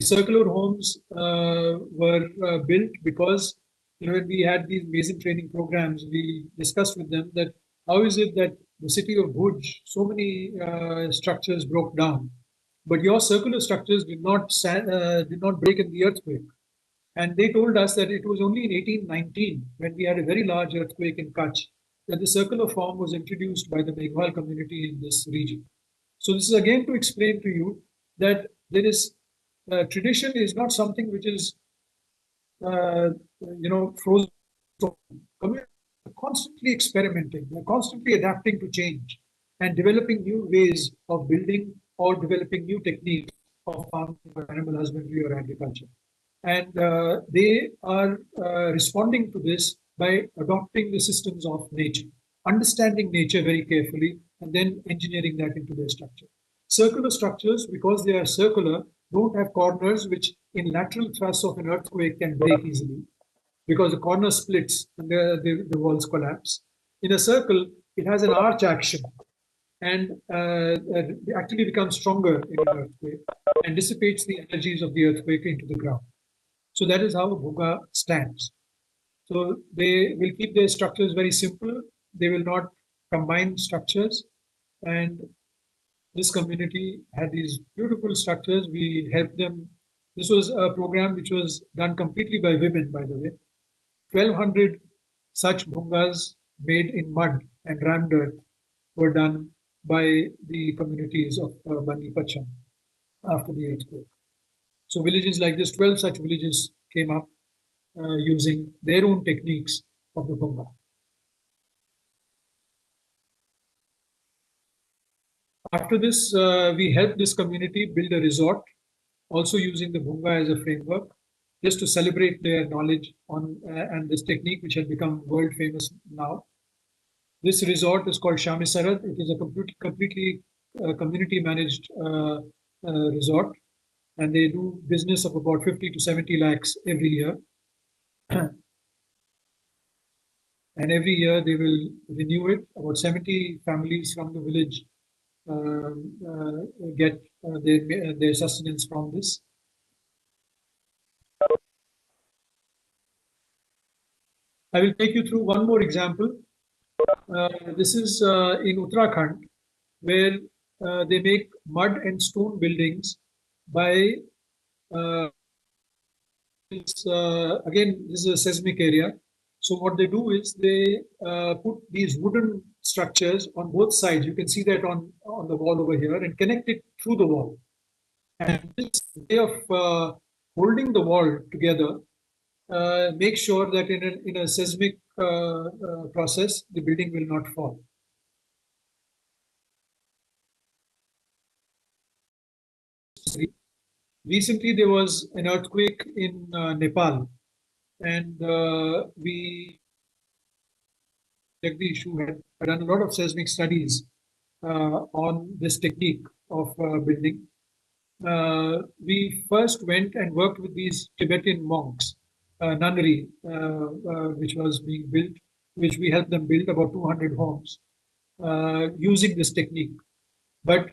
circular homes were built because when we had these amazing training programs, we discussed with them that how is it that the city of Bhuj, so many structures broke down, but your circular structures did not break in the earthquake. And they told us that it was only in 1819, when we had a very large earthquake in Kutch, that the circular form was introduced by the Meghwal community in this region. So this is again to explain to you that there is tradition is not something which is frozen. Communities are constantly experimenting, they're constantly adapting to change and developing new ways of building or developing new techniques of farming or animal husbandry or agriculture. And they are responding to this by adopting the systems of nature, understanding nature very carefully, and then engineering that into their structure. Circular structures, because they are circular, don't have corners which in lateral thrust of an earthquake can break easily, because the corner splits and the walls collapse. In a circle, it has an arch action and actually becomes stronger in an earthquake and dissipates the energies of the earthquake into the ground. So that is how Bhuga stands. So they will keep their structures very simple. They will not combine structures. And this community had these beautiful structures. We helped them. This was a program which was done completely by women, by the way. 1,200 such bhungas made in mud and rammed earth were done by the communities of Kutttippuram after the earthquake. So villages like this, 12 such villages came up using their own techniques of the bhunga. After this, we helped this community build a resort, also using the bhunga as a framework, just to celebrate their knowledge on and this technique, which has become world famous now. This resort is called Shami Sarad. It is a completely community managed resort, and they do business of about 50 to 70 lakhs every year. And every year they will renew it. About 70 families from the village get their sustenance from this. I will take you through one more example. This is in Uttarakhand, where they make mud and stone buildings by again, this is a seismic area. So what they do is they put these wooden structures on both sides. You can see that on the wall over here, and connect it through the wall. And this way of holding the wall together make sure that in a seismic process, the building will not fall. Recently, there was an earthquake in Nepal, and we, Jagdish, who had done a lot of seismic studies on this technique of building. We first went and worked with these Tibetan monks, nunnery, which was being built, which we helped them build about 200 homes using this technique. But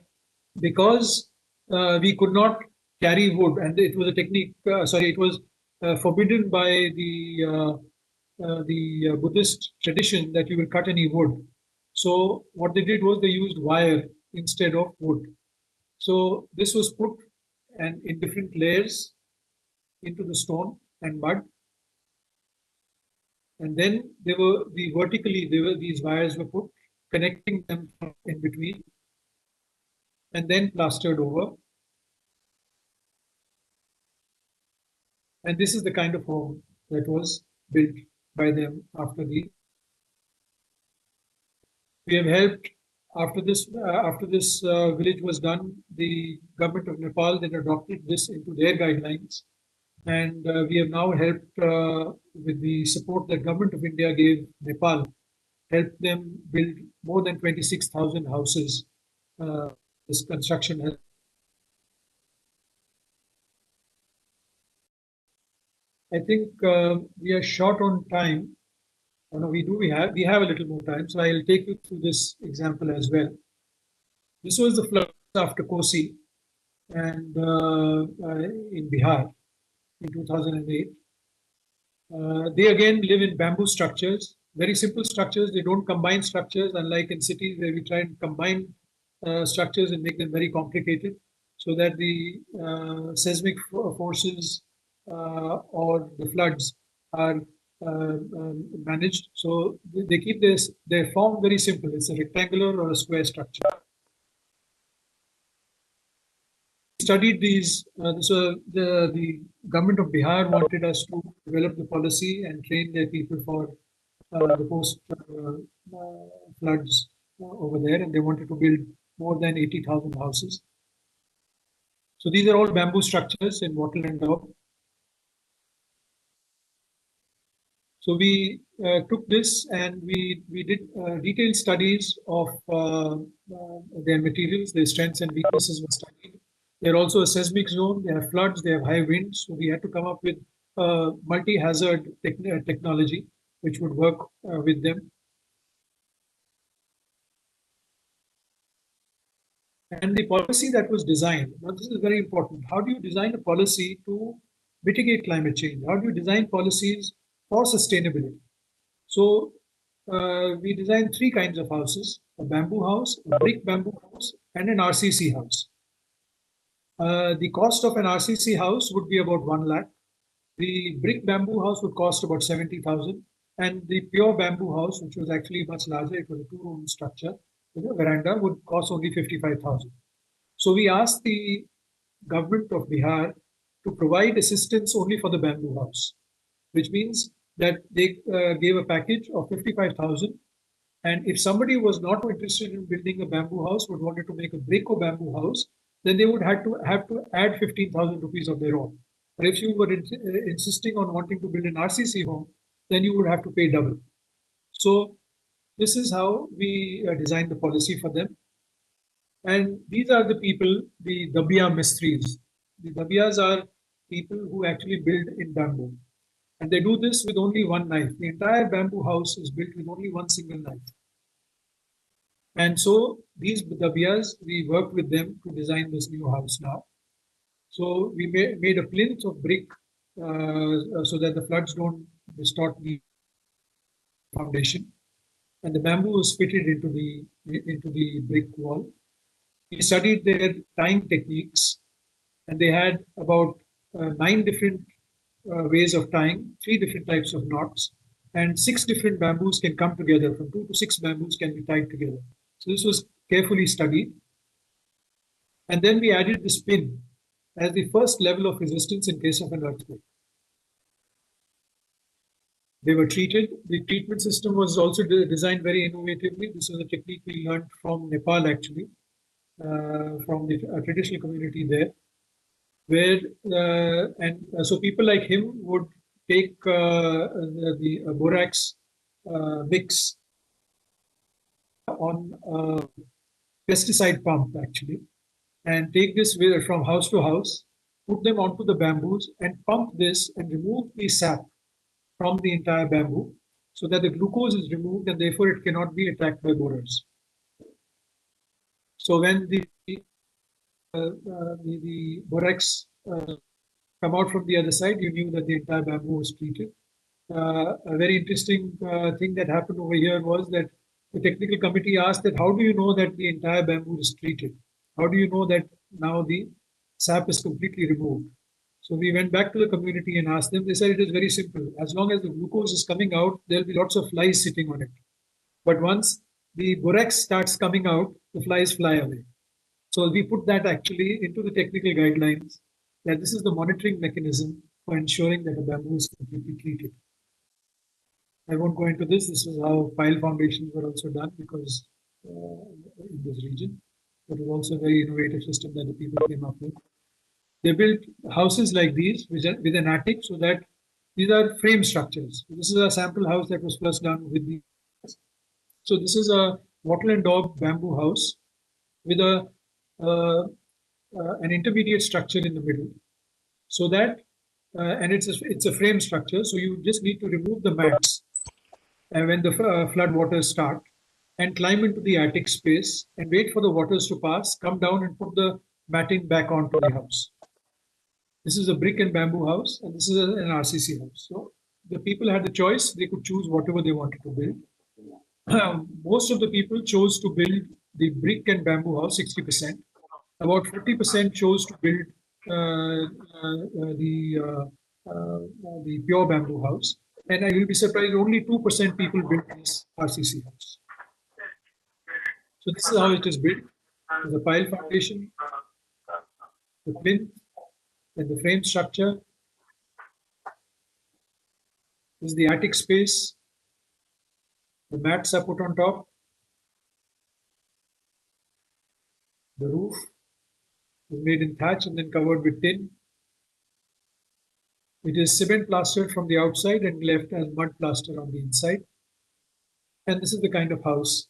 because we could not carry wood, and it was a technique, it was forbidden by the Buddhist tradition that you will cut any wood. So what they did was they used wire instead of wood. So this was put and in different layers into the stone and mud. And then these wires were put, connecting them in between, and then plastered over. And this is the kind of home that was built by them after the. We have helped after this village was done. The government of Nepal then adopted this into their guidelines, and we have now helped with the support that government of India gave Nepal, helped them build more than 26,000 houses. This construction has. I think we are short on time. Oh, no, we have a little more time, so I'll take you through this example as well. This was the flood after Kosi, and in Bihar in 2008. They again live in bamboo structures, very simple structures. They don't combine structures, unlike in cities where we try and combine structures and make them very complicated, so that the seismic forces or the floods are managed. So they keep their form very simple. It's a rectangular or a square structure. Studied these. So the government of Bihar wanted us to develop the policy and train their people for the post floods over there, and they wanted to build more than 80,000 houses. So these are all bamboo structures in wattle and daub. So we took this and we did detailed studies of their materials, their strengths and weaknesses were studied. They're also a seismic zone, they have floods, they have high winds. So we had to come up with multi-hazard technology which would work with them. And the policy that was designed, now this is very important. How do you design a policy to mitigate climate change? How do you design policies for sustainability? So we designed three kinds of houses: a bamboo house, a brick bamboo house, and an RCC house. The cost of an RCC house would be about 1 lakh. The brick bamboo house would cost about 70,000, and the pure bamboo house, which was actually much larger, it was a two-room structure with a veranda, would cost only 55,000. So we asked the government of Bihar to provide assistance only for the bamboo house, which means that they gave a package of 55,000. And if somebody was not interested in building a bamboo house, but wanted to make a brick or bamboo house, then they would have to add 15,000 rupees of their own. But if you were insisting on wanting to build an RCC home, then you would have to pay double. So this is how we designed the policy for them. And these are the people, the Dabbiya Mistris. The Dabbiyas are people who actually build in bamboo. And they do this with only one knife. The entire bamboo house is built with only one single knife. And so these Dabbiyas, we worked with them to design this new house now. So we made a plinth of brick so that the floods don't distort the foundation, and the bamboo was fitted into the brick wall. We studied their tying techniques, and they had about 9 different ways of tying, 3 different types of knots, and 6 different bamboos can come together. From 2 to 6 bamboos can be tied together. So this was carefully studied. And then we added the spin as the first level of resistance in case of an earthquake. They were treated. The treatment system was also designed very innovatively. This was a technique we learned from Nepal, actually, from the traditional community there, where so people like him would take the borax mix on a pesticide pump, actually, and take this from house to house, put them onto the bamboos and pump this and remove the sap from the entire bamboo so that the glucose is removed and therefore it cannot be attacked by borers. So when the borax come out from the other side, you knew that the entire bamboo was treated. A very interesting thing that happened over here was that the technical committee asked that how do you know that the entire bamboo is treated? How do you know that now the sap is completely removed? So we went back to the community and asked them. They said it is very simple. As long as the glucose is coming out, there'll be lots of flies sitting on it. But once the borax starts coming out, the flies fly away. So we put that actually into the technical guidelines, that this is the monitoring mechanism for ensuring that a bamboo is completely treated. I won't go into this. This is how pile foundations were also done because in this region. It was also a very innovative system that the people came up with. They built houses like these with an attic, so that these are frame structures. This is a sample house that was first done with the. So this is a wattle and dog bamboo house with an intermediate structure in the middle, so that and it's a frame structure. So you just need to remove the mats when the flood waters start, and climb into the attic space and wait for the waters to pass, come down and put the matting back onto the house. This is a brick and bamboo house, and this is an RCC house. So the people had the choice. They could choose whatever they wanted to build. Most of the people chose to build the brick and bamboo house, 60%. About 40% chose to build the pure bamboo house. And I will be surprised, only 2% people built this RCC house. So this is how it is built. The pile foundation, the plinth, and the frame structure. This is the attic space. The mats are put on top. The roof is made in thatch and then covered with tin. It is cement plastered from the outside and left as mud plaster on the inside. And this is the kind of house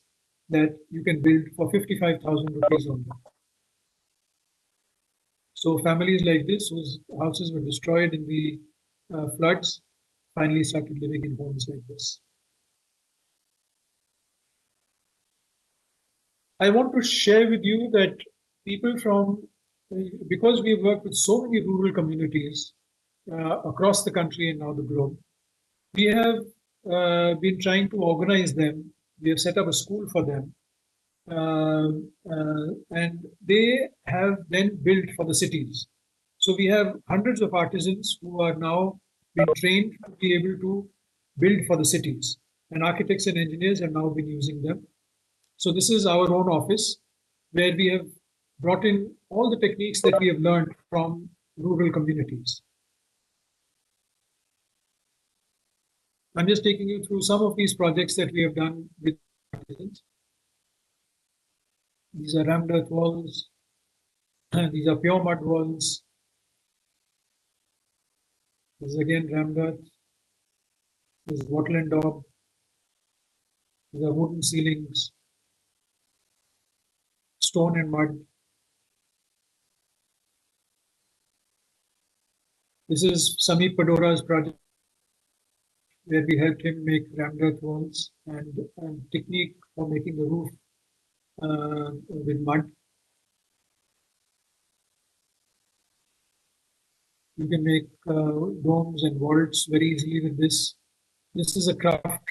that you can build for 55,000 rupees only. So families like this, whose houses were destroyed in the floods, finally started living in homes like this. I want to share with you that people because we work with so many rural communities across the country and now the globe, we have been trying to organize them. We have set up a school for them. And they have then built for the cities. So we have hundreds of artisans who are now being trained to be able to build for the cities. And architects and engineers have now been using them. So this is our own office where we have brought in all the techniques that we have learned from rural communities. I'm just taking you through some of these projects that we have done with artisans. These are rammed earth walls. These are pure mud walls. This is again rammed earth. This is wattle and daub. These are wooden ceilings, stone and mud. This is Samir Padora's project, where we helped him make rammed earth walls and technique for making the roof with mud. You can make domes and vaults very easily with this. This is a craft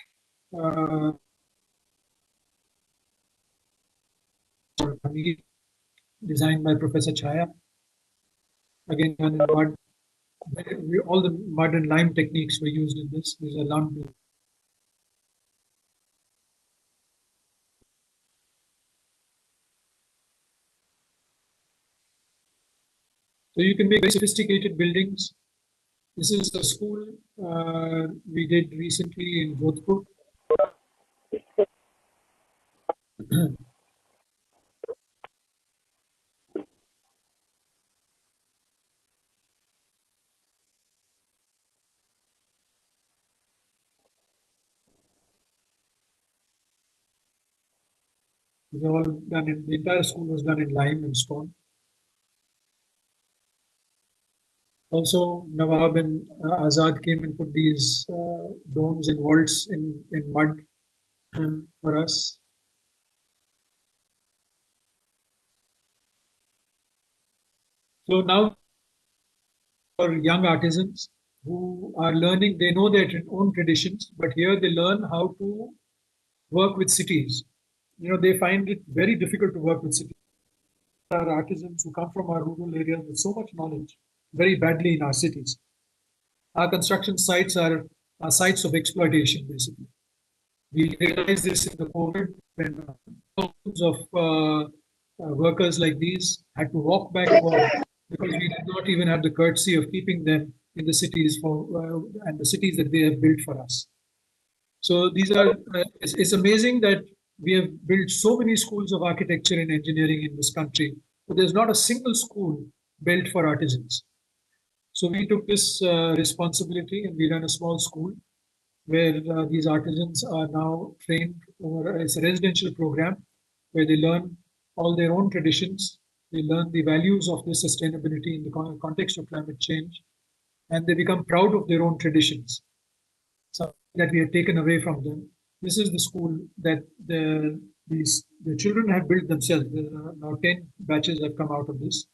designed by Professor Chaya. Again, done in mud. All the mud and lime techniques were used in this. These are lime. So you can make very sophisticated buildings. This is a school we did recently in Jodhpur. These are all done in, the entire school was done in lime and stone. Also, Nawab and Azad came and put these domes and vaults in mud for us. So now for young artisans who are learning, they know their own traditions, but here they learn how to work with cities. You know, they find it very difficult to work with cities. Our artisans who come from our rural areas with so much knowledge very badly in our cities. Our construction sites are sites of exploitation, basically. We realized this in the COVID when thousands of workers like these had to walk back home because we did not even have the courtesy of keeping them in the cities and the cities that they have built for us. So these are, it's amazing that we have built so many schools of architecture and engineering in this country, but there's not a single school built for artisans. So we took this responsibility and we ran a small school where these artisans are now trained over as a residential program where they learn all their own traditions, they learn the values of this sustainability in the context of climate change, and they become proud of their own traditions. Something that we had taken away from them. This is the school that the children have built themselves. Now 10 batches have come out of this.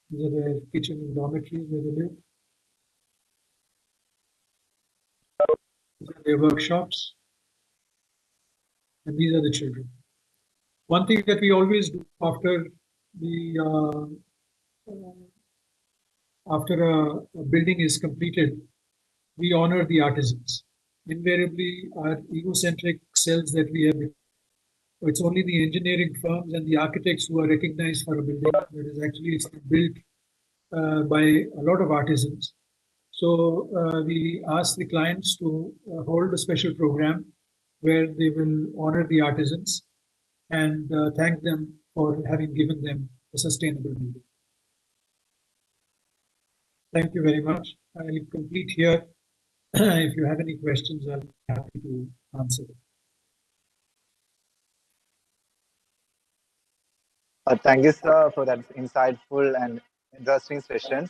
These are their kitchen and dormitories where they live. These are their workshops. And these are the children. One thing that we always do after a building is completed, we honor the artisans. Invariably, our egocentric selves that we have, it's only the engineering firms and the architects who are recognized for a building that is actually built by a lot of artisans. So we ask the clients to hold a special program where they will honor the artisans and thank them for having given them a sustainable building. Thank you very much. I'll complete here. If you have any questions, I'll be happy to answer them. Thank you, sir, for that insightful and interesting sessions.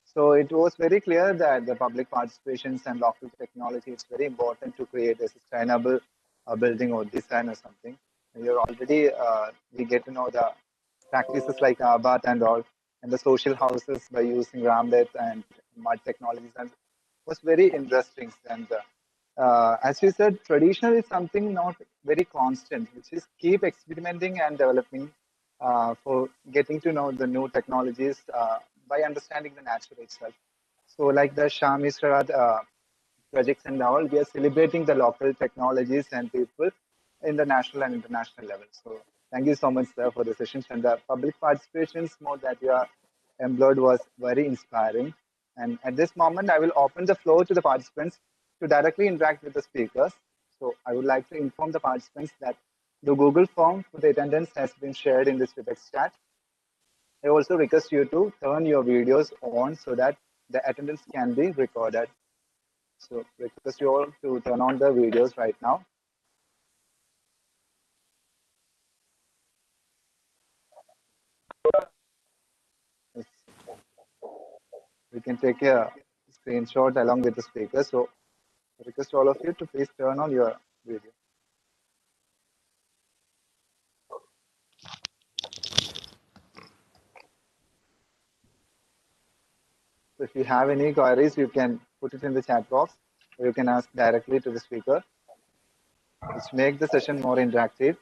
So it was very clear that the public participations and local technology is very important to create a sustainable building or design or something. And you're already, we get to know the practices like Abat and all, and the social houses by using Rambit and mud technologies. And it was very interesting. And as you said, traditional is something not very constant, which is keep experimenting and developing for getting to know the new technologies by understanding the nature itself. So like the Shah Misra projects and all, we are celebrating the local technologies and people in the national and international level. So thank you so much, sir, for the sessions, and the public participations mode that you are employed was very inspiring. And at this moment, I will open the floor to the participants to directly interact with the speakers. So I would like to inform the participants that the Google form for the attendance has been shared in this Webex chat. I also request you to turn your videos on so that the attendance can be recorded. So request you all to turn on the videos right now. Yes. We can take a screenshot along with the speaker. So I request all of you to please turn on your video. So if you have any queries, you can put it in the chat box, or you can ask directly to the speaker, which make the session more interactive.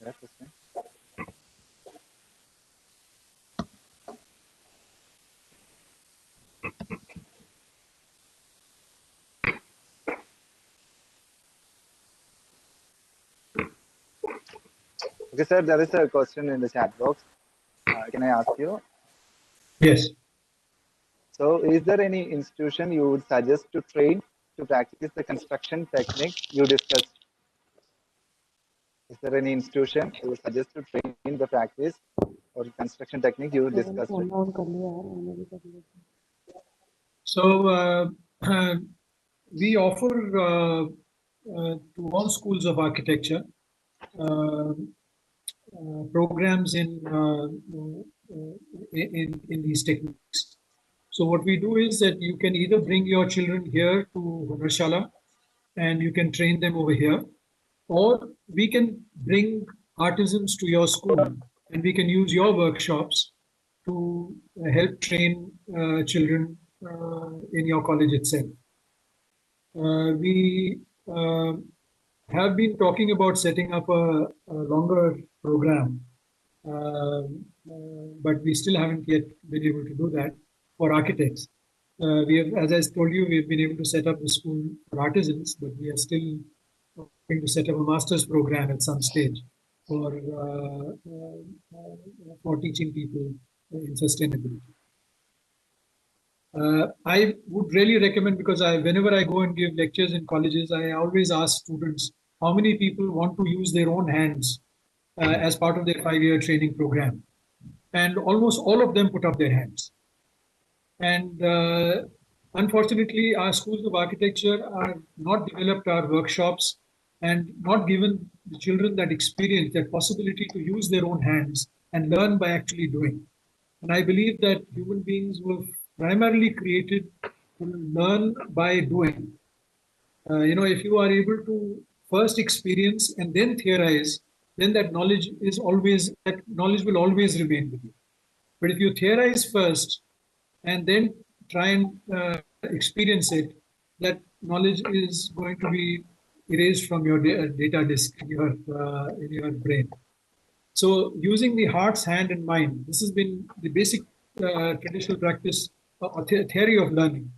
Yeah, Kristen. Okay, sir, there is a question in the chat box. Can I ask you? Yes. So, is there any institution you would suggest to train to practice the construction techniques you discussed? Is there any institution you would suggest to train the practice or construction technique you discussed? So we offer to all schools of architecture programs in these techniques. So what we do is that you can either bring your children here to Hunarshala and you can train them over here, or we can bring artisans to your school and we can use your workshops to help train children in your college itself. We have been talking about setting up a longer program, but we still haven't yet been able to do that for architects. We have, as I told you, we've been able to set up the school for artisans, but we are still hoping to set up a master's program at some stage for teaching people in sustainability. I would really recommend, because whenever I go and give lectures in colleges, I always ask students how many people want to use their own hands as part of their 5-year training program. And almost all of them put up their hands. And unfortunately, our schools of architecture are not developed our workshops and not given the children that experience, that possibility to use their own hands and learn by actually doing. And I believe that human beings were primarily created to learn by doing. If you are able to first experience and then theorize, then that knowledge will always remain with you. But if you theorize first and then try and experience it, that knowledge is going to be erased from your data disk in your brain. So using the heart's hand and mind, this has been the basic traditional practice or theory of learning,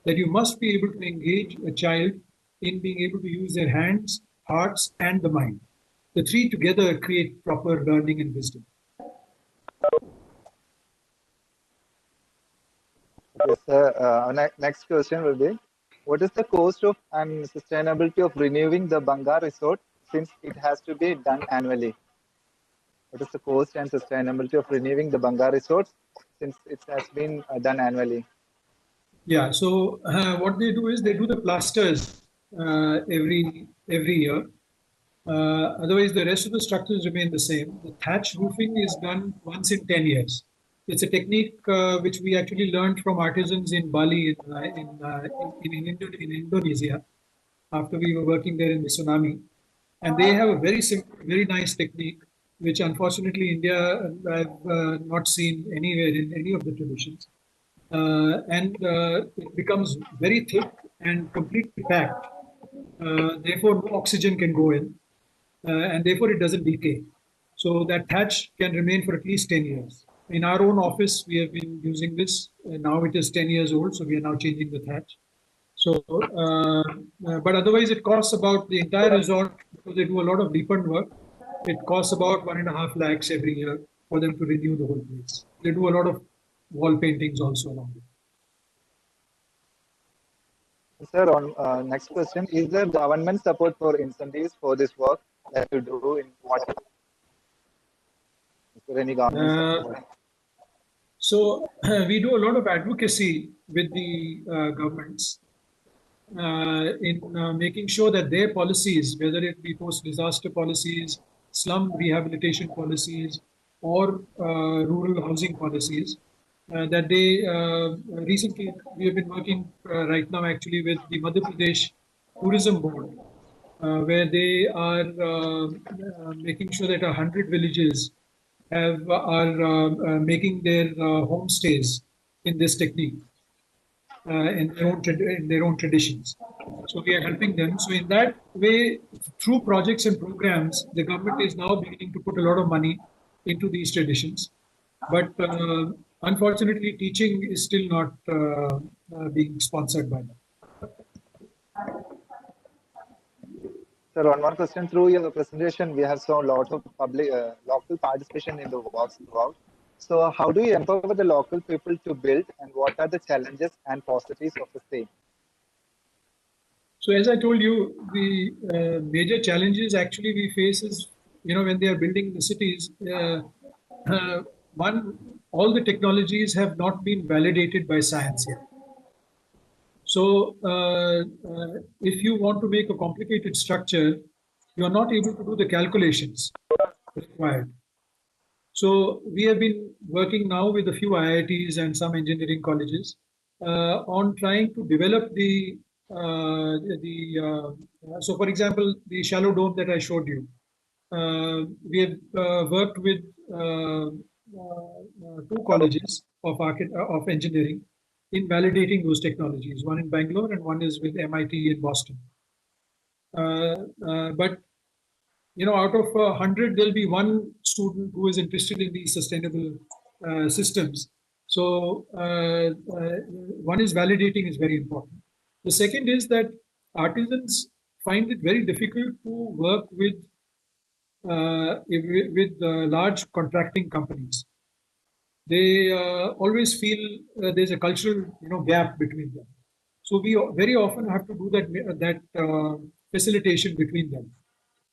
that you must be able to engage a child in being able to use their hands, hearts, and the mind. The three together create proper learning and wisdom. Yes, sir. Our next question will be, what is the cost of and sustainability of renewing the Banga resort since it has to be done annually? What is the cost and sustainability of renewing the Banga resort since it has been done annually? Yeah, so what they do is they do the plasters every year. Otherwise, the rest of the structures remain the same. The thatch roofing is done once in 10 years. It's a technique which we actually learned from artisans in Bali in Indonesia after we were working there in the tsunami. And they have a very simple, very nice technique, which unfortunately India I've not seen anywhere in any of the traditions. It becomes very thick and completely packed. Therefore, no oxygen can go in, and therefore it doesn't decay. So that thatch can remain for at least 10 years. In our own office, we have been using this. Now it is 10 years old, so we are now changing the thatch. So, but otherwise it costs about the entire resort, because they do a lot of deep work. It costs about 1.5 lakhs every year for them to renew the whole place. They do a lot of wall paintings also along with it. Sir, on next question, is there government support for incentives for this work that you do in what? Is there any government support? So we do a lot of advocacy with the governments in making sure that their policies, whether it be post-disaster policies, slum rehabilitation policies, or rural housing policies, that they recently, we have been working right now actually with the Madhya Pradesh Tourism Board, where they are making sure that 100 villages are making their homestays in this technique, in their own traditions. So we are helping them. So in that way, through projects and programs, the government is now beginning to put a lot of money into these traditions. But unfortunately, teaching is still not being sponsored by them. Sir, one more question. Through your presentation, we have saw a lot of public, local participation in the works throughout. So, how do you empower the local people to build, and what are the challenges and positives of the same? So as I told you, the major challenges actually we face is, when they are building the cities, one, all the technologies have not been validated by science yet. So if you want to make a complicated structure, you are not able to do the calculations required. So we have been working now with a few IITs and some engineering colleges on trying to develop so for example, the shallow dome that I showed you. We have worked with two colleges of engineering in validating those technologies. One in Bangalore and one is with MIT in Boston. But out of 100, there'll be one student who is interested in these sustainable systems. So one is validating is very important. The second is that artisans find it very difficult to work with large contracting companies. They always feel there's a cultural gap between them. So we very often have to do that facilitation between them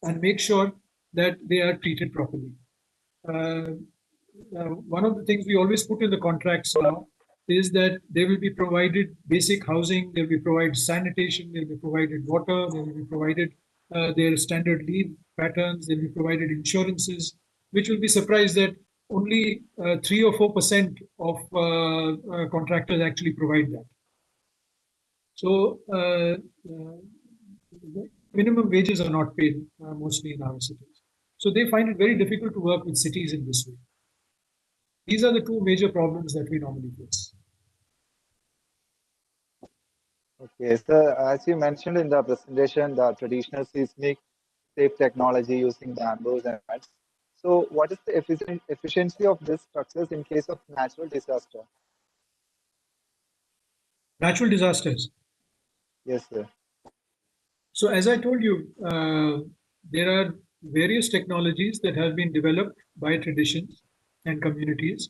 and make sure that they are treated properly. Uh, One of the things we always put in the contracts now is that they will be provided basic housing, they will be provided sanitation, they will be provided water, they will be provided their standard leave patterns, they will be provided insurances, which will be surprised that only 3 or 4% of contractors actually provide that. So minimum wages are not paid mostly in our cities. So they find it very difficult to work with cities in this way. These are the two major problems that we normally face. Okay, so as you mentioned in the presentation, the traditional seismic safe technology using bamboos and mats. So, what is the efficiency of these structures in case of natural disaster? Natural disasters. Yes, sir. So as I told you, there are various technologies that have been developed by traditions and communities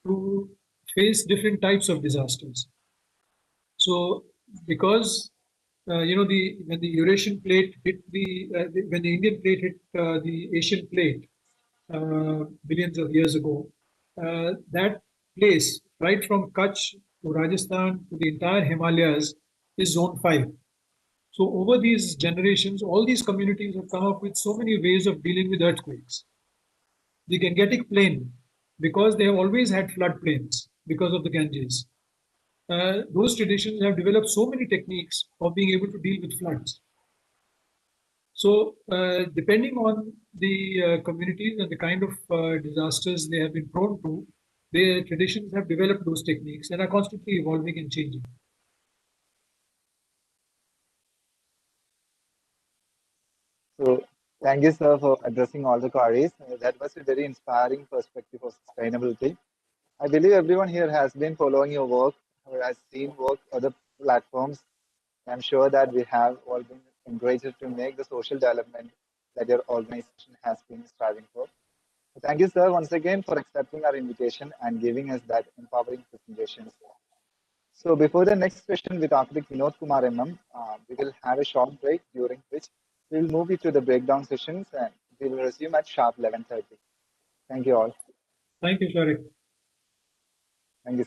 to face different types of disasters. So because when the Eurasian plate hit when the Indian plate hit the Asian plate billions of years ago, that place right from Kutch to Rajasthan to the entire Himalayas is zone 5. So over these generations, all these communities have come up with so many ways of dealing with earthquakes. The Gangetic Plain, because they have always had floodplains because of the Ganges, those traditions have developed so many techniques of being able to deal with floods. So depending on the communities and the kind of disasters they have been prone to, their traditions have developed those techniques and are constantly evolving and changing. So, thank you, sir, for addressing all the queries. That was a very inspiring perspective of sustainability. I believe everyone here has been following your work or has seen work other platforms. I'm sure that we have all been encouraged to make the social development that your organization has been striving for. So thank you, sir, once again for accepting our invitation and giving us that empowering presentation. So before the next session with architect Vinod Kumar MM, we will have a short break during which we will move into the breakdown sessions and we will resume at sharp 11:30. Thank you all. Thank you, Sharik. Thank you.